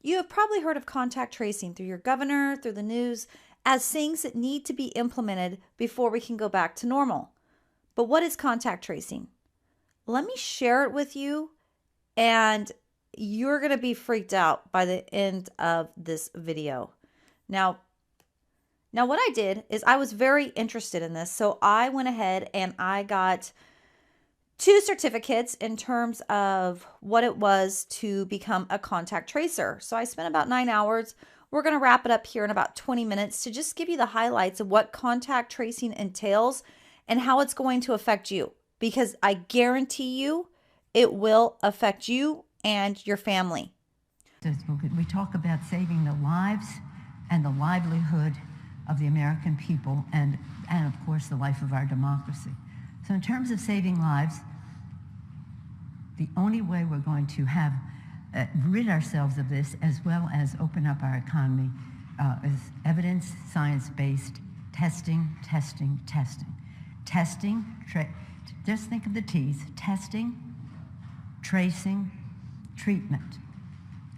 You have probably heard of contact tracing through your governor, through the news, as things that need to be implemented before we can go back to normal. But what is contact tracing? Let me share it with you, and you're going to be freaked out by the end of this video. Now what I did is I was very interested in this, so I went ahead and I got 2 certificates in terms of what it was to become a contact tracer. So I spent about 9 hours. We're going to wrap it up here in about 20 minutes to just give you the highlights of what contact tracing entails and how it's going to affect you, because I guarantee you it will affect you and your family. We talk about saving the lives and the livelihood of the American people and of course the life of our democracy. So in terms of saving lives, the only way we're going to have rid ourselves of this, as well as open up our economy, is evidence, science-based testing. Just think of the T's: testing, tracing, treatment,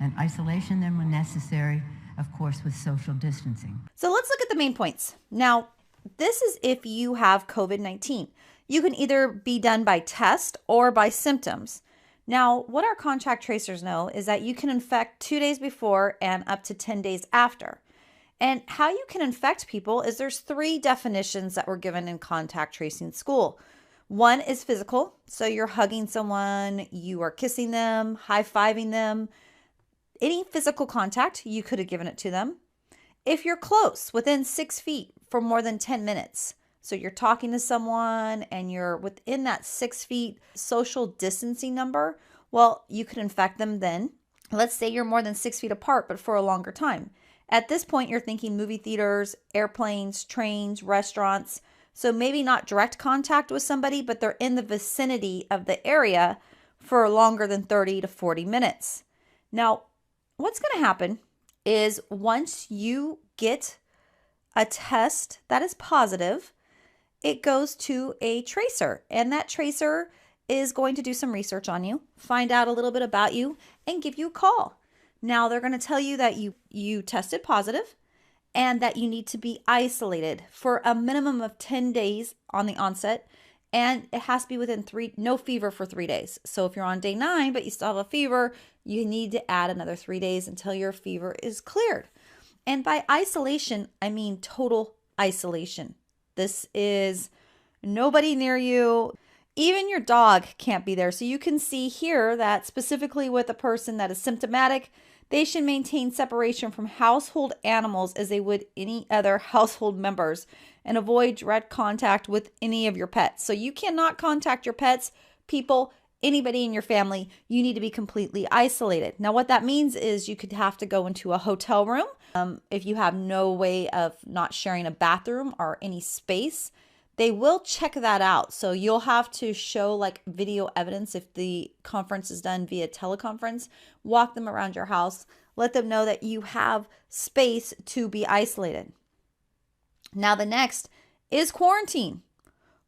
and isolation then when necessary, of course, with social distancing. So let's look at the main points. Now, this is if you have COVID-19. You can either be done by test or by symptoms. Now, what our contact tracers know is that you can infect 2 days before and up to 10 days after. And how you can infect people is there's 3 definitions that were given in contact tracing school. One is physical. So you're hugging someone, you are kissing them, high-fiving them. Any physical contact, you could have given it to them. If you're close, within 6 feet for more than 10 minutes, so you're talking to someone and you're within that 6 feet social distancing number, well, you could infect them then. Let's say you're more than 6 feet apart, but for a longer time. At this point, you're thinking movie theaters, airplanes, trains, restaurants. So maybe not direct contact with somebody, but they're in the vicinity of the area for longer than 30 to 40 minutes. Now, what's going to happen is once you get a test that is positive, it goes to a tracer, and that tracer is going to do some research on you, find out a little bit about you, and give you a call. Now, they're going to tell you that you tested positive and that you need to be isolated for a minimum of 10 days on the onset, and it has to be within no fever for 3 days. So if you're on day 9 but you still have a fever, you need to add another 3 days until your fever is cleared. And by isolation, I mean total isolation. This is nobody near you. Even your dog can't be there. So you can see here that specifically with a person that is symptomatic, they should maintain separation from household animals as they would any other household members and avoid direct contact with any of your pets. So you cannot contact your pets, people, anybody in your family. You need to be completely isolated. Now, what that means is you could have to go into a hotel room. If you have no way of not sharing a bathroom or any space, they will check that out. So you'll have to show like video evidence if the conference is done via teleconference. Walk them around your house. Let them know that you have space to be isolated. Now the next is quarantine.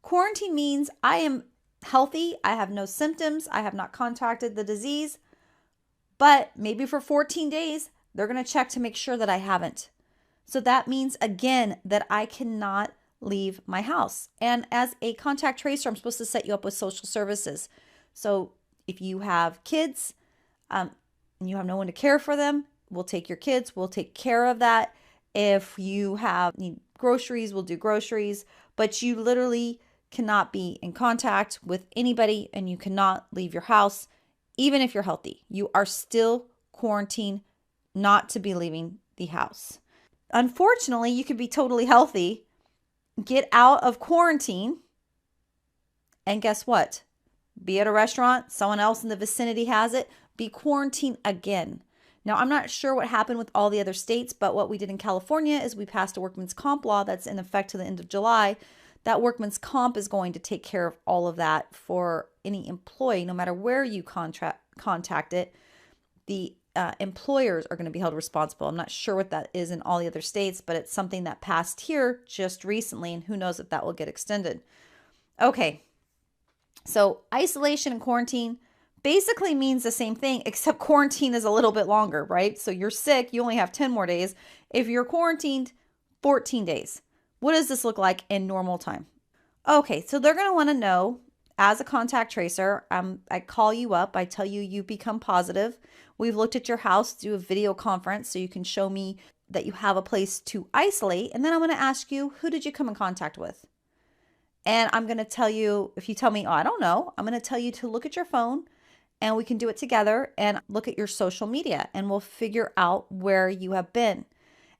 Quarantine means I am healthy. I have no symptoms. I have not contracted the disease. But maybe for 14 days, they're going to check to make sure that I haven't. So that means, again, that I cannot leave my house. And as a contact tracer, I'm supposed to set you up with social services. So if you have kids and you have no one to care for them, we'll take your kids. We'll take care of that. If you need groceries, we'll do groceries. But you literally cannot be in contact with anybody and you cannot leave your house. Even if you're healthy, you are still quarantined not to be leaving the house. Unfortunately, you could be totally healthy, get out of quarantine, and guess what? Be at a restaurant, someone else in the vicinity has it, be quarantined again. Now, I'm not sure what happened with all the other states, but what we did in California is we passed a workman's comp law that's in effect to the end of July. That workman's comp is going to take care of all of that for any employee, no matter where you contact it. The employers are going to be held responsible. I'm not sure what that is in all the other states, but it's something that passed here just recently, and who knows if that will get extended. Okay, so isolation and quarantine, basically means the same thing, except quarantine is a little bit longer, right? So you're sick, you only have 10 more days. If you're quarantined, 14 days. What does this look like in normal time? Okay, so they're going to want to know, as a contact tracer, I call you up, I tell you you become positive. We've looked at your house, do a video conference so you can show me that you have a place to isolate. And then I'm going to ask you, who did you come in contact with? And I'm going to tell you, if you tell me, oh, I don't know, I'm going to tell you to look at your phone and we can do it together and look at your social media and we'll figure out where you have been.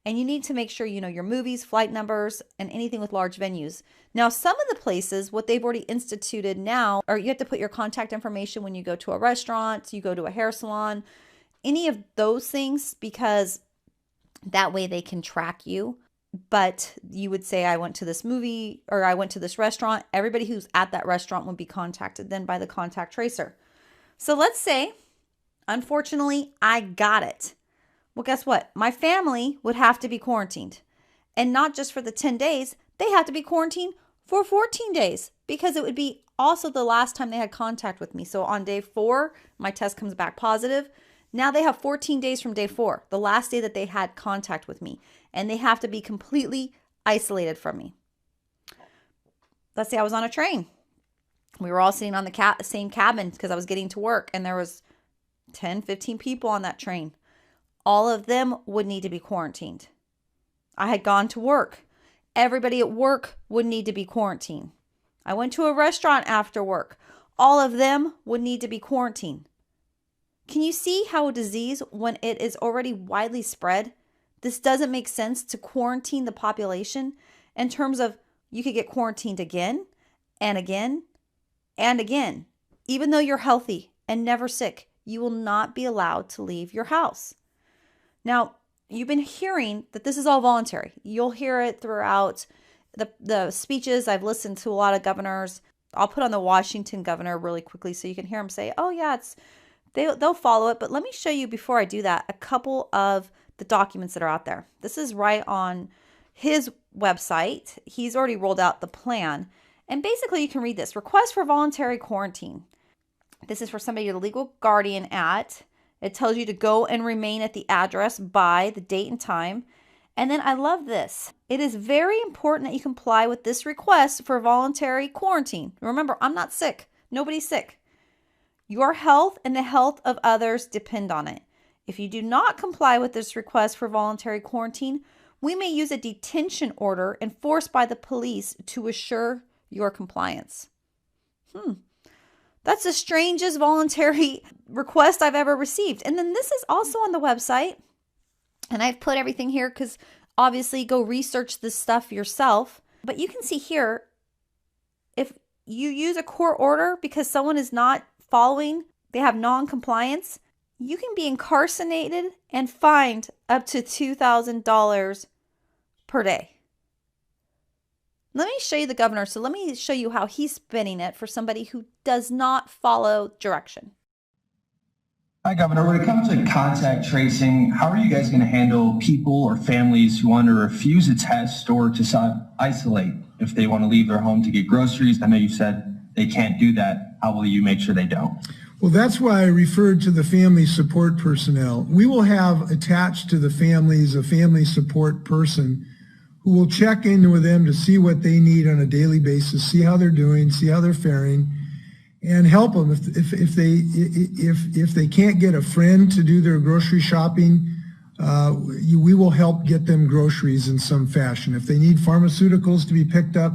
And you need to make sure you know your movies, flight numbers, and anything with large venues. Now, some of the places, what they've already instituted now, are you have to put your contact information when you go to a restaurant, you go to a hair salon, any of those things, because that way they can track you. But you would say, I went to this movie or I went to this restaurant. Everybody who's at that restaurant would be contacted then by the contact tracer. So let's say, unfortunately, I got it. Well, guess what? My family would have to be quarantined. And not just for the 10 days, they have to be quarantined for 14 days because it would be also the last time they had contact with me. So on day 4, my test comes back positive. Now they have 14 days from day 4, the last day that they had contact with me. And they have to be completely isolated from me. Let's say I was on a train. We were all sitting on the same cabin because I was getting to work. And there was 10, 15 people on that train. All of them would need to be quarantined. I had gone to work. Everybody at work would need to be quarantined. I went to a restaurant after work. All of them would need to be quarantined. Can you see how a disease, when it is already widely spread, this doesn't make sense to quarantine the population in terms of you could get quarantined again and again and again. Even though you're healthy and never sick, you will not be allowed to leave your house. Now, you've been hearing that this is all voluntary. You'll hear it throughout the speeches. I've listened to a lot of governors. I'll put on the Washington governor really quickly so you can hear him say, oh yeah, they'll follow it. But let me show you before I do that a couple of the documents that are out there. This is right on his website. He's already rolled out the plan. And basically you can read this. Request for voluntary quarantine. This is for somebody you're the legal guardian at. It tells you to go and remain at the address by the date and time. And then I love this. It is very important that you comply with this request for voluntary quarantine. Remember, I'm not sick. Nobody's sick. Your health and the health of others depend on it. If you do not comply with this request for voluntary quarantine, we may use a detention order enforced by the police to assure your compliance. That's the strangest voluntary request I've ever received. And then this is also on the website. And I've put everything here because obviously go research this stuff yourself. But you can see here, if you use a court order because someone is not following, they have non-compliance, you can be incarcerated and fined up to $2,000 per day. Let me show you the governor. So let me show you how he's spinning it for somebody who does not follow direction. Hi, Governor. When it comes to contact tracing, how are you guys going to handle people or families who want to refuse a test or to isolate if they want to leave their home to get groceries? I know you said they can't do that. How will you make sure they don't? Well, that's why I referred to the family support personnel. We will have attached to the families a family support person who will check in with them to see what they need on a daily basis, see how they're doing, see how they're faring, and help them if they can't get a friend to do their grocery shopping. We will help get them groceries in some fashion. If they need pharmaceuticals to be picked up,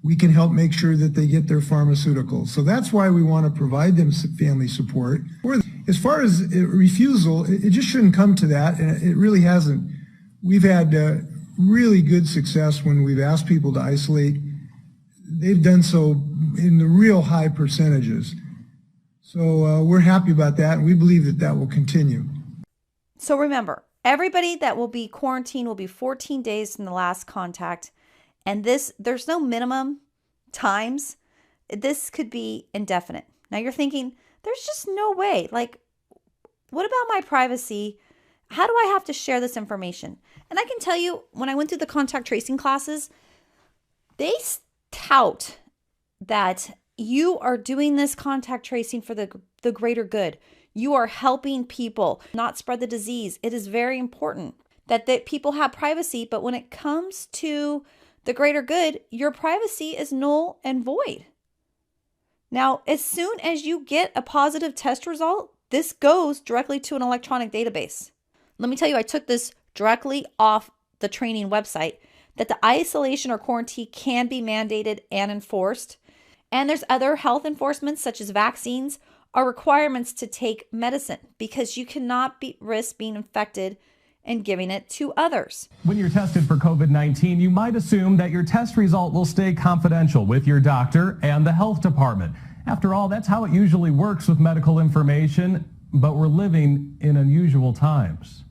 we can help make sure that they get their pharmaceuticals. So that's why we want to provide them family support. As far as refusal, it just shouldn't come to that, and it really hasn't. We've had really good success when we've asked people to isolate. They've done so in the real high percentages. So we're happy about that, and we believe that that will continue. So remember, everybody that will be quarantined will be 14 days from the last contact. And there's no minimum times. This could be indefinite. Now you're thinking, there's just no way. Like, what about my privacy? How do I have to share this information? And I can tell you, when I went through the contact tracing classes, they tout that you are doing this contact tracing for the the greater good. You are helping people not spread the disease. It is very important that people have privacy, but when it comes to the greater good, your privacy is null and void. Now, as soon as you get a positive test result, this goes directly to an electronic database. Let me tell you, I took this directly off the training website, that the isolation or quarantine can be mandated and enforced. And there's other health enforcements such as vaccines or requirements to take medicine, because you cannot risk being infected and giving it to others. When you're tested for COVID-19, you might assume that your test result will stay confidential with your doctor and the health department. After all, that's how it usually works with medical information, but we're living in unusual times.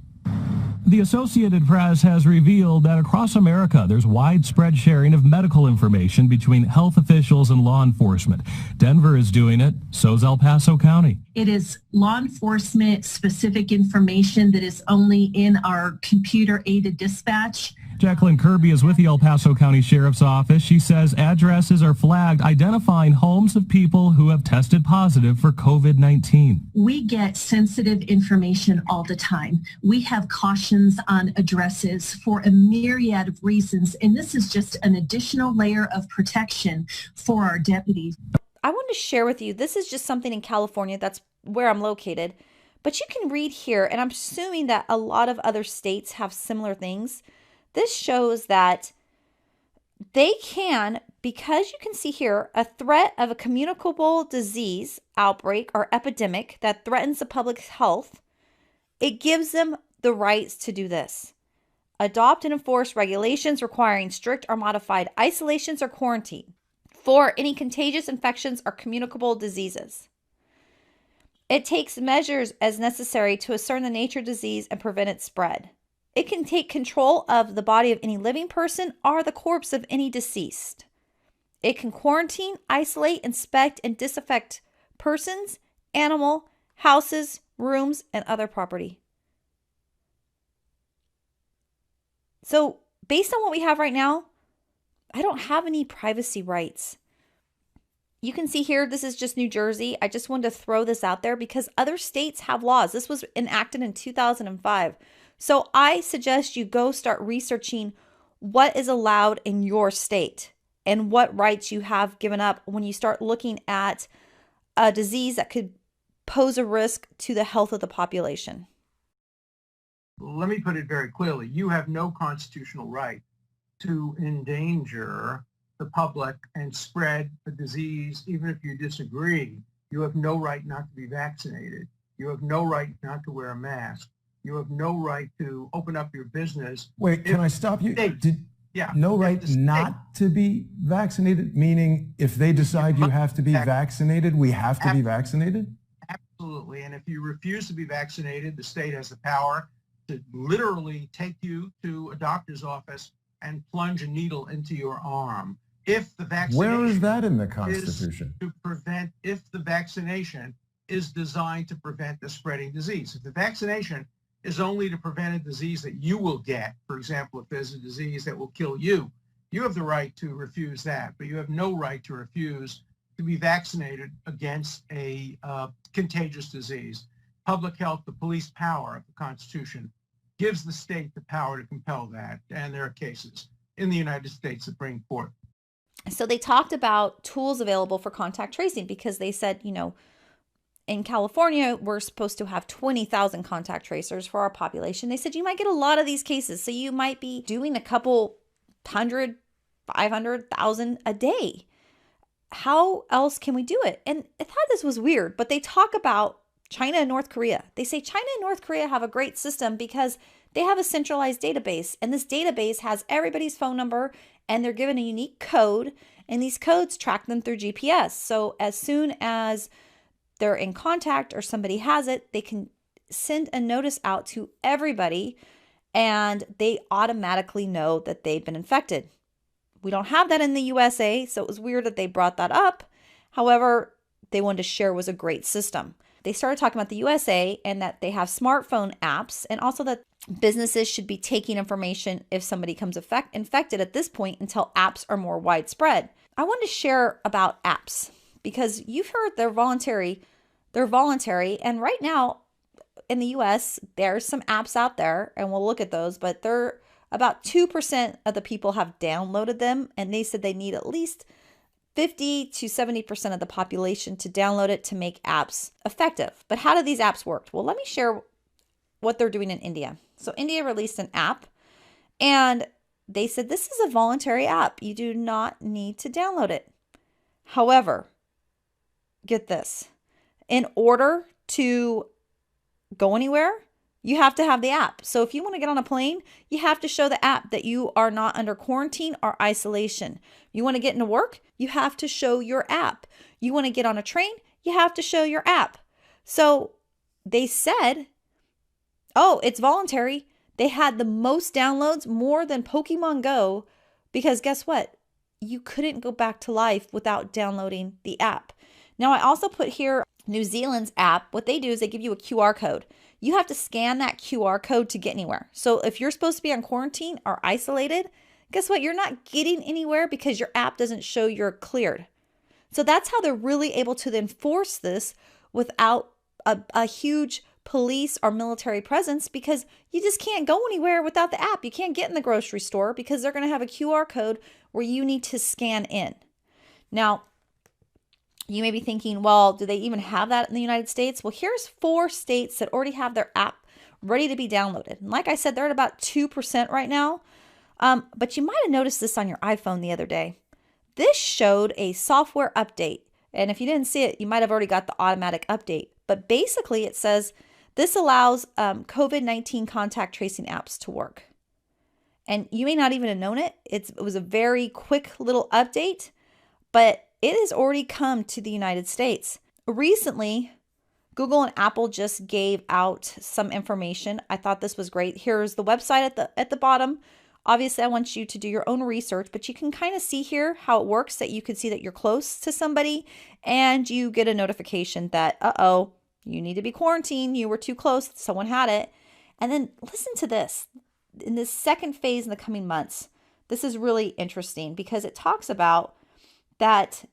The Associated Press has revealed that across America, there's widespread sharing of medical information between health officials and law enforcement. Denver is doing it, so's El Paso County. It is law enforcement specific information that is only in our computer-aided dispatch. Jacqueline Kirby is with the El Paso County Sheriff's Office. She says addresses are flagged identifying homes of people who have tested positive for COVID-19. We get sensitive information all the time. We have cautions on addresses for a myriad of reasons, and this is just an additional layer of protection for our deputies. I want to share with you, this is just something in California, that's where I'm located, but you can read here, and I'm assuming that a lot of other states have similar things. This shows that they can, because you can see here, a threat of a communicable disease outbreak or epidemic that threatens the public health, it gives them the rights to do this. Adopt and enforce regulations requiring strict or modified isolations or quarantine for any contagious infections or communicable diseases. It takes measures as necessary to ascertain the nature of disease and prevent its spread. It can take control of the body of any living person or the corpse of any deceased. It can quarantine, isolate, inspect, and disinfect persons, animal, houses, rooms, and other property. So, based on what we have right now, I don't have any privacy rights. You can see here, this is just New Jersey. I just wanted to throw this out there because other states have laws. This was enacted in 2005. So I suggest you go start researching what is allowed in your state and what rights you have given up when you start looking at a disease that could pose a risk to the health of the population. Let me put it very clearly. You have no constitutional right to endanger the public and spread a disease, even if you disagree. You have no right not to be vaccinated. You have no right not to wear a mask. You have no right to open up your business. Wait, can I stop you? Yeah. No right not to be vaccinated, meaning if they decide you have to be vaccinated, we have to be vaccinated? Absolutely. And if you refuse to be vaccinated, the state has the power to literally take you to a doctor's office and plunge a needle into your arm. If the vaccination Where is that in the Constitution? If the vaccination is designed to prevent the spreading disease. If the vaccination is only to prevent a disease that you will get, for example, if there's a disease that will kill you, you have the right to refuse that, but you have no right to refuse to be vaccinated against a contagious disease. Public health, the police power of the Constitution, gives the state the power to compel that, and there are cases in the United States Supreme Court. So they talked about tools available for contact tracing because they said, in California, we're supposed to have 20,000 contact tracers for our population. They said you might get a lot of these cases. So you might be doing a couple 100, 500,000 a day. How else can we do it? And I thought this was weird, but they talk about China and North Korea. They say China and North Korea have a great system because they have a centralized database. And this database has everybody's phone number and they're given a unique code. And these codes track them through GPS. So as soon as they're in contact or somebody has it, they can send a notice out to everybody and they automatically know that they've been infected. We don't have that in the USA, so it was weird that they brought that up. However, they wanted to share was a great system. They started talking about the USA and that they have smartphone apps and also that businesses should be taking information if somebody comes infected at this point until apps are more widespread. I wanted to share about apps because you've heard they're voluntary. They're voluntary. And right now in the US, there's some apps out there, and we'll look at those, but they're about 2% of the people have downloaded them. And they said they need at least 50 to 70% of the population to download it to make apps effective. But how do these apps work? Well, let me share what they're doing in India. So India released an app, and they said this is a voluntary app. You do not need to download it. However, get this. In order to go anywhere, you have to have the app. So if you want to get on a plane, you have to show the app that you are not under quarantine or isolation. You want to get into work, you have to show your app. You want to get on a train, you have to show your app. So they said, oh, it's voluntary. They had the most downloads, more than Pokemon Go, because guess what? You couldn't go back to life without downloading the app. Now, I also put here New Zealand's app. What they do is they give you a QR code. You have to scan that QR code to get anywhere. So if you're supposed to be on quarantine or isolated, guess what? You're not getting anywhere because your app doesn't show you're cleared. So that's how they're really able to enforce this without a huge police or military presence, because you just can't go anywhere without the app. You can't get in the grocery store because they're going to have a QR code where you need to scan in. Now, you may be thinking, well, do they even have that in the United States? Well, here's 4 states that already have their app ready to be downloaded. And like I said, they're at about 2% right now. But you might have noticed this on your iPhone the other day. This showed a software update. And if you didn't see it, you might have already got the automatic update. But basically it says this allows COVID-19 contact tracing apps to work. And you may not even have known it. It was a very quick little update, but it has already come to the United States. Recently, Google and Apple just gave out some information. I thought this was great. Here's the website at the bottom. Obviously, I want you to do your own research, but you can kind of see here how it works, that you can see that you're close to somebody and you get a notification that, uh-oh, you need to be quarantined. You were too close. Someone had it. And then listen to this. In this second phase in the coming months, this is really interesting because it talks about that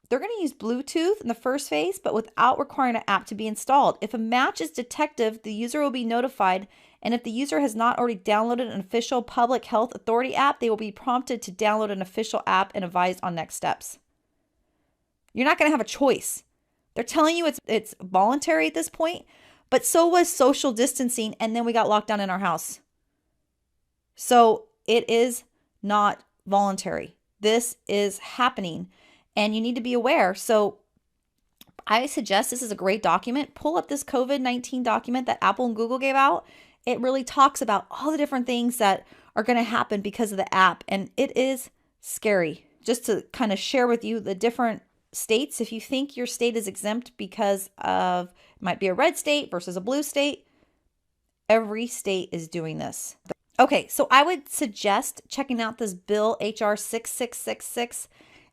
they're going to use Bluetooth in the first phase, but without requiring an app to be installed. If a match is detected, the user will be notified. And if the user has not already downloaded an official public health authority app, they will be prompted to download an official app and advised on next steps. You're not going to have a choice. They're telling you it's voluntary at this point, but so was social distancing, and then we got locked down in our house. So it is not voluntary. This is happening, and you need to be aware. So I suggest this is a great document. Pull up this COVID-19 document that Apple and Google gave out. It really talks about all the different things that are going to happen because of the app, and it is scary. Just to kind of share with you the different states, if you think your state is exempt because of, it might be a red state versus a blue state, every state is doing this. Okay, so I would suggest checking out this bill, HR 6666.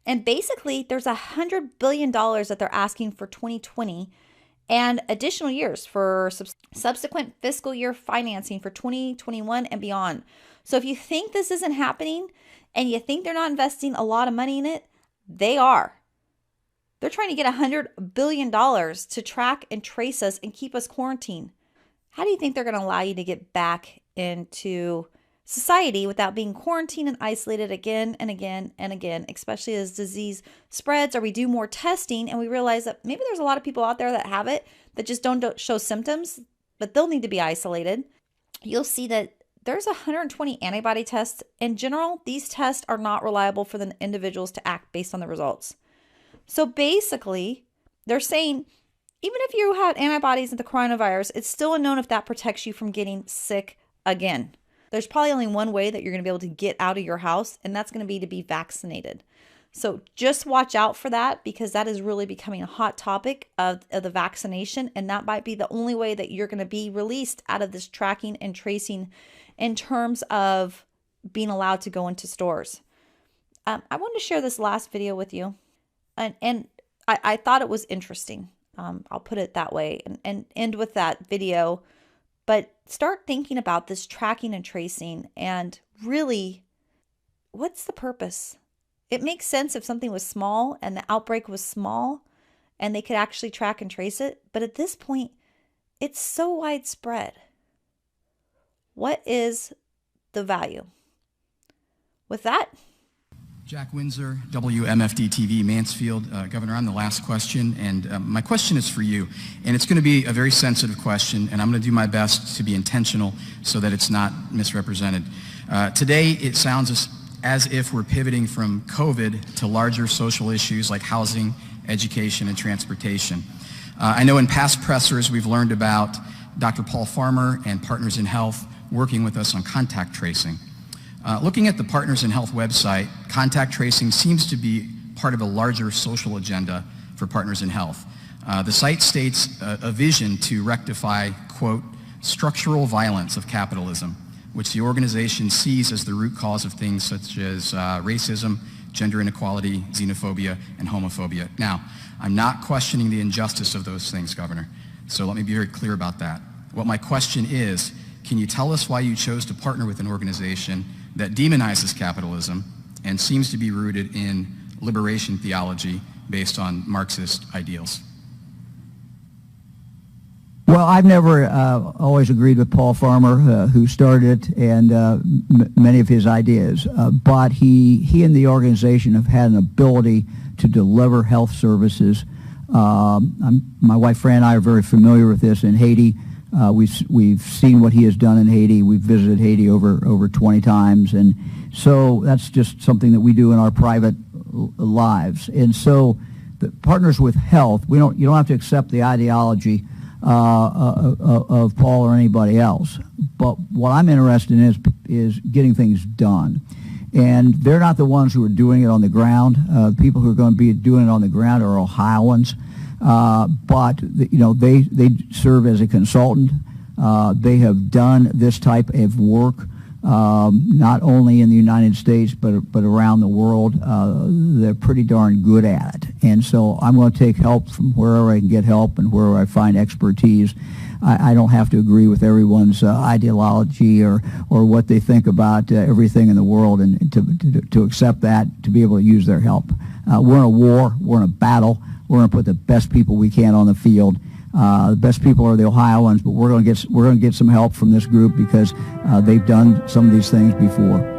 And basically, there's $100 billion that they're asking for 2020 and additional years for subsequent fiscal year financing for 2021 and beyond. So if you think this isn't happening and you think they're not investing a lot of money in it, they are. They're trying to get $100 billion to track and trace us and keep us quarantined. How do you think they're going to allow you to get back into society without being quarantined and isolated again and again and again, especially as disease spreads or we do more testing and we realize that maybe there's a lot of people out there that have it that just don't show symptoms, but they'll need to be isolated. You'll see that there's 120 antibody tests. In general, these tests are not reliable for the individuals to act based on the results. So basically, they're saying even if you had antibodies at the coronavirus, it's still unknown if that protects you from getting sick again. There's probably only one way that you're going to be able to get out of your house, and that's going to be vaccinated. So just watch out for that, because that is really becoming a hot topic of the vaccination, and that might be the only way that you're going to be released out of this tracking and tracing in terms of being allowed to go into stores. I wanted to share this last video with you, and I thought it was interesting. I'll put it that way and end with that video. But start thinking about this tracking and tracing and really, what's the purpose? It makes sense if something was small and the outbreak was small and they could actually track and trace it. But at this point, it's so widespread. What is the value? With that, Jack Windsor, WMFD TV, Mansfield. Governor, I'm the last question, and my question is for you. And it's going to be a very sensitive question, and I'm going to do my best to be intentional so that it's not misrepresented. Today, it sounds as if we're pivoting from COVID to larger social issues like housing, education, and transportation. I know in past pressers we've learned about Dr. Paul Farmer and Partners in Health working with us on contact tracing. Looking at the Partners in Health website, contact tracing seems to be part of a larger social agenda for Partners in Health. The site states a vision to rectify, quote, structural violence of capitalism, which the organization sees as the root cause of things such as racism, gender inequality, xenophobia, and homophobia. Now, I'm not questioning the injustice of those things, Governor, so let me be very clear about that. What my question is, can you tell us why you chose to partner with an organization that demonizes capitalism and seems to be rooted in liberation theology based on Marxist ideals? Well, I've never always agreed with Paul Farmer, who started it, and many of his ideas. But he and the organization have had an ability to deliver health services. My wife Fran and I are very familiar with this in Haiti. We've seen what he has done in Haiti. We've visited Haiti over 20 times, and so that's just something that we do in our private lives. And so, the Partners with Health, you don't have to accept the ideology of Paul or anybody else. But what I'm interested in is getting things done. And they're not the ones who are doing it on the ground. The people who are going to be doing it on the ground are Ohioans. But they serve as a consultant. They have done this type of work not only in the United States but around the world. They're pretty darn good at it. And so I'm going to take help from wherever I can get help and wherever I find expertise. I don't have to agree with everyone's ideology or what they think about everything in the world, and to accept that, to be able to use their help. We're in a war. We're in a battle. We're going to put the best people we can on the field. The best people are the Ohioans, but we're going to get some help from this group because they've done some of these things before.